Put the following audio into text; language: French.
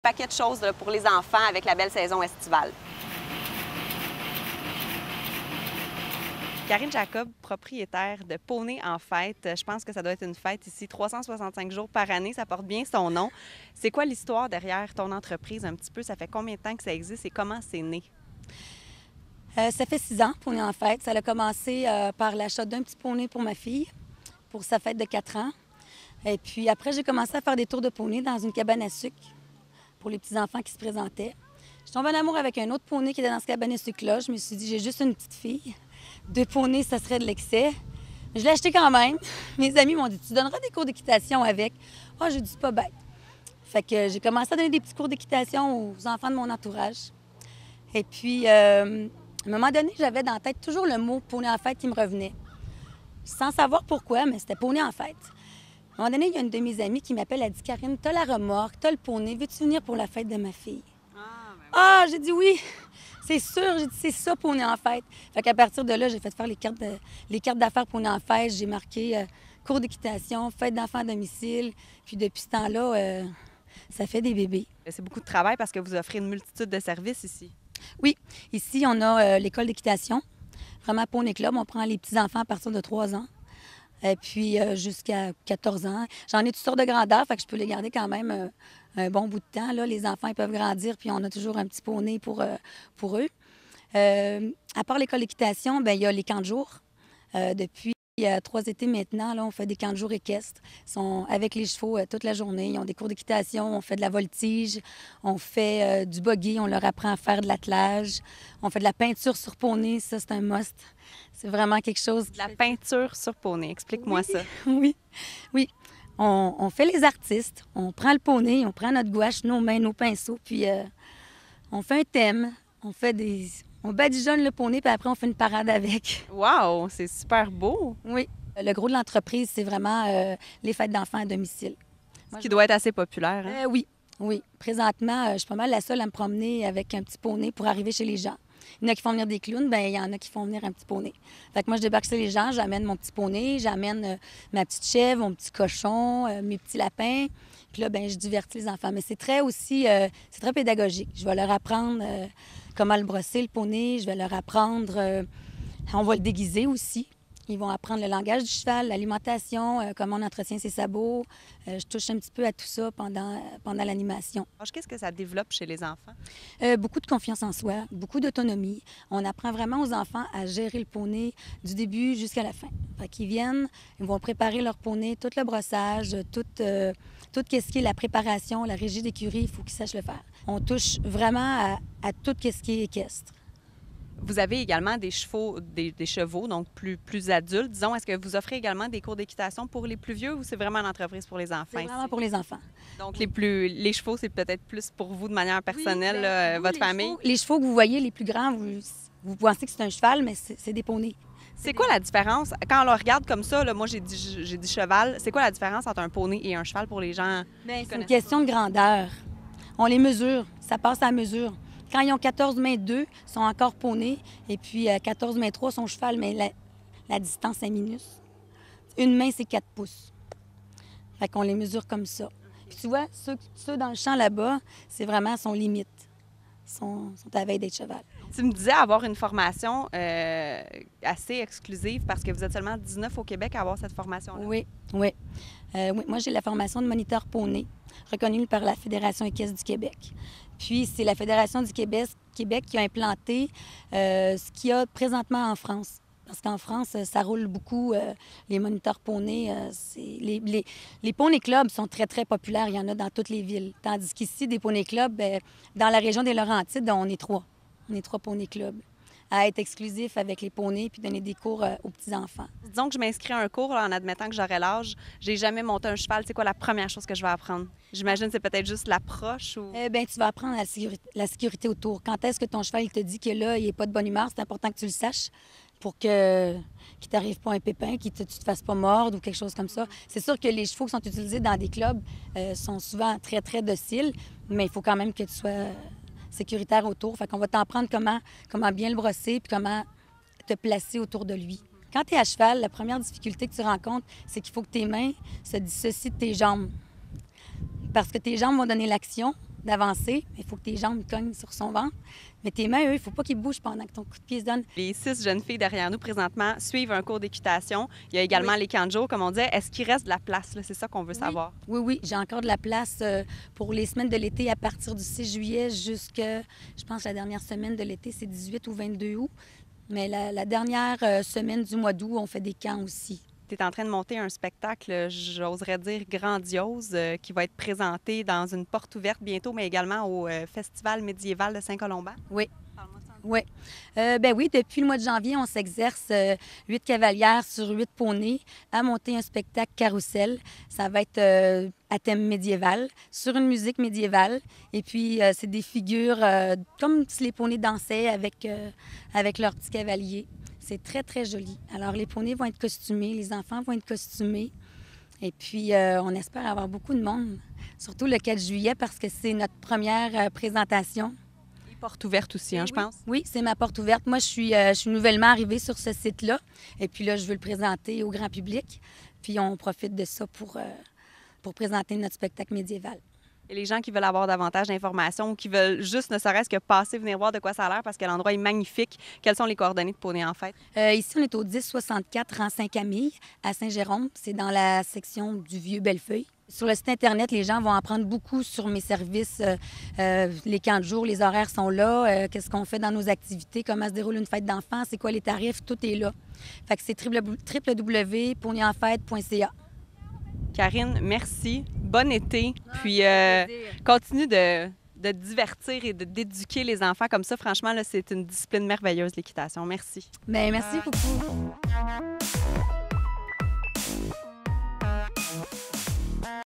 Paquet de choses là, pour les enfants avec la belle saison estivale. Karine Jacob, propriétaire de Poney en fête. Je pense que ça doit être une fête ici, 365 jours par année. Ça porte bien son nom. C'est quoi l'histoire derrière ton entreprise un petit peu? Ça fait combien de temps que ça existe et comment c'est né? Ça fait 6 ans, Poney en fête. Ça a commencé par l'achat d'un petit poney pour ma fille, pour sa fête de 4 ans. Et puis après, j'ai commencé à faire des tours de poney dans une cabane à sucre pour les petits-enfants qui se présentaient. Je tombe en amour avec un autre poney qui était dans cette cabane à sucre-là. Je me suis dit, j'ai juste une petite fille. 2 poneys, ça serait de l'excès. Je l'ai acheté quand même. Mes amis m'ont dit, tu donneras des cours d'équitation avec. Ah, j'ai dit, c'est pas bête. Fait que j'ai commencé à donner des petits cours d'équitation aux enfants de mon entourage. Et puis, à un moment donné, j'avais dans la tête toujours le mot poney en fête qui me revenait. Sans savoir pourquoi, mais c'était poney en fête. À un moment donné, il y a une de mes amies qui m'appelle, elle dit, Karine, t'as la remorque, t'as le poney, veux-tu venir pour la fête de ma fille? Ah, j'ai dit oui, c'est sûr, j'ai dit c'est ça, poney en fête. Fait qu'à partir de là, j'ai fait faire les cartes d'affaires poney en fête, j'ai marqué cours d'équitation, fête d'enfants à domicile, puis depuis ce temps-là, ça fait des bébés. C'est beaucoup de travail parce que vous offrez une multitude de services ici. Oui, ici, on a l'école d'équitation, vraiment Poney Club, on prend les petits-enfants à partir de 3 ans. Et puis jusqu'à 14 ans. J'en ai toutes sortes de grandeurs, fait que je peux les garder quand même un bon bout de temps. Là. Les enfants ils peuvent grandir, puis on a toujours un petit poney pour eux. À part l'école d'équitation, bien, il y a les camps de jour. Depuis 3 étés maintenant, là, on fait des camps de jour équestres. Ils sont avec les chevaux toute la journée. Ils ont des cours d'équitation, on fait de la voltige, on fait du buggy, on leur apprend à faire de l'attelage. On fait de la peinture sur poney, ça, c'est un must. C'est vraiment quelque chose... De la peinture sur poney, explique-moi ça. Oui, oui. On fait les artistes, on prend le poney, on prend notre gouache, nos mains, nos pinceaux, puis on fait un thème, on badigeonne le poney, puis après on fait une parade avec. Wow, c'est super beau! Oui. Le gros de l'entreprise, c'est vraiment les fêtes d'enfants à domicile. Ce qui doit être assez populaire. Hein? Oui, oui. Présentement, je suis pas mal la seule à me promener avec un petit poney pour arriver chez les gens. Il y en a qui font venir des clowns, bien, il y en a qui font venir un petit poney. Fait que moi, je débarque chez les gens, j'amène mon petit poney, j'amène ma petite chèvre, mon petit cochon, mes petits lapins. Puis là, bien, je divertis les enfants. Mais c'est très aussi, c'est très pédagogique. Je vais leur apprendre comment le brosser, le poney. Je vais leur apprendre, on va le déguiser aussi. Ils vont apprendre le langage du cheval, l'alimentation, comment on entretient ses sabots. Je touche un petit peu à tout ça pendant l'animation. Qu'est-ce que ça développe chez les enfants? Beaucoup de confiance en soi, beaucoup d'autonomie. On apprend vraiment aux enfants à gérer le poney du début jusqu'à la fin. Fait qu'ils viennent, ils vont préparer leur poney, tout le brossage, tout ce qui est la préparation, la régie d'écurie, il faut qu'ils sachent le faire. On touche vraiment à tout ce qui est équestre. Vous avez également des chevaux, donc plus adultes, disons. Est-ce que vous offrez également des cours d'équitation pour les plus vieux ou c'est vraiment l'entreprise pour les enfants? C'est vraiment pour les enfants. Donc, les chevaux, c'est peut-être plus pour vous de manière personnelle, oui, là, votre les famille? Les chevaux que vous voyez, les plus grands, vous pensez que c'est un cheval, mais c'est des poneys. C'est quoi la différence? Quand on le regarde comme ça, là, moi, j'ai dit cheval. C'est quoi la différence entre un poney et un cheval pour les gens? Bien, c'est une question de grandeur. On les mesure. Ça passe à la mesure. Quand ils ont 14 mains 2, ils sont encore poneys. Et puis 14 mains 3, sont cheval, mais la distance est minus. Une main, c'est 4 pouces. Fait qu'on les mesure comme ça. Puis tu vois, ceux dans le champ là-bas, c'est vraiment son limite. Ils sont à la veille d'être cheval. Tu me disais avoir une formation assez exclusive parce que vous êtes seulement 19 au Québec à avoir cette formation-là. Oui, oui. Oui. Moi, j'ai la formation de moniteur poney, reconnue par la Fédération équestre du Québec. Puis, c'est la Fédération du Québec qui a implanté ce qu'il y a présentement en France. Parce qu'en France, ça roule beaucoup, les moniteurs poneys. Les poney clubs sont très, très populaires. Il y en a dans toutes les villes. Tandis qu'ici, des poney clubs, dans la région des Laurentides, on est 3. On est 3 poney clubs à être exclusifs avec les poneys puis donner des cours aux petits-enfants. Disons que je m'inscris à un cours là, en admettant que j'aurai l'âge. J'ai jamais monté un cheval. C'est quoi la première chose que je vais apprendre? J'imagine que c'est peut-être juste l'approche ou... Bien, tu vas apprendre la sécurité autour. Quand est-ce que ton cheval il te dit que là, il n'est pas de bonne humeur, c'est important que tu le saches pour qu'il ne t'arrive pas un pépin, que tu ne te fasses pas mordre ou quelque chose comme ça. C'est sûr que les chevaux qui sont utilisés dans des clubs sont souvent très, très dociles, mais il faut quand même que tu sois sécuritaire autour. Fait qu'on va t'apprendre comment bien le brosser puis comment te placer autour de lui. Quand tu es à cheval, la première difficulté que tu rencontres, c'est qu'il faut que tes mains se dissocient de tes jambes. Parce que tes jambes vont donner l'action, d'avancer. Il faut que tes jambes cognent sur son ventre. Mais tes mains, eux, il ne faut pas qu'ils bougent pendant que ton coup de pied se donne. Les 6 jeunes filles derrière nous présentement suivent un cours d'équitation. Il y a également les camps de jour, comme on disait. Est-ce qu'il reste de la place? C'est ça qu'on veut savoir. Oui, oui. J'ai encore de la place pour les semaines de l'été à partir du 6 juillet jusqu'à, je pense, la dernière semaine de l'été, c'est 18 ou 22 août. Mais la dernière semaine du mois d'août, on fait des camps aussi. Tu es en train de monter un spectacle, j'oserais dire grandiose, qui va être présenté dans une porte ouverte bientôt, mais également au Festival médiéval de Saint-Colomban. Oui. Oui. Ben oui, depuis le mois de janvier, on s'exerce 8 cavalières sur 8 poneys à monter un spectacle carrousel. Ça va être à thème médiéval, sur une musique médiévale. Et puis, c'est des figures comme si les poneys dansaient avec leurs petits cavaliers. C'est très, très joli. Alors, les poneys vont être costumés, les enfants vont être costumés. Et puis, on espère avoir beaucoup de monde, surtout le 4 juillet, parce que c'est notre première présentation. Et porte ouverte aussi, hein, oui. Je pense. Oui, c'est ma porte ouverte. Moi, je suis nouvellement arrivée sur ce site-là. Et puis là, je veux le présenter au grand public. Puis, on profite de ça pour présenter notre spectacle médiéval. Et les gens qui veulent avoir davantage d'informations ou qui veulent juste ne serait-ce que passer, venir voir de quoi ça a l'air parce que l'endroit est magnifique, quelles sont les coordonnées de Poney en Fête? Ici, on est au 1064 rang Saint-Camille, à Saint-Jérôme. C'est dans la section du Vieux-Bellefeuille. Sur le site Internet, les gens vont apprendre beaucoup sur mes services, les camps de jour, les horaires sont là, qu'est-ce qu'on fait dans nos activités, comment se déroule une fête d'enfants, c'est quoi les tarifs, tout est là. Fait que c'est www.poneyenfête.ca. Karine, merci. Bon été. Puis continue de divertir et d'éduquer les enfants comme ça. Franchement, là, c'est une discipline merveilleuse, l'équitation. Merci. Bien, merci beaucoup.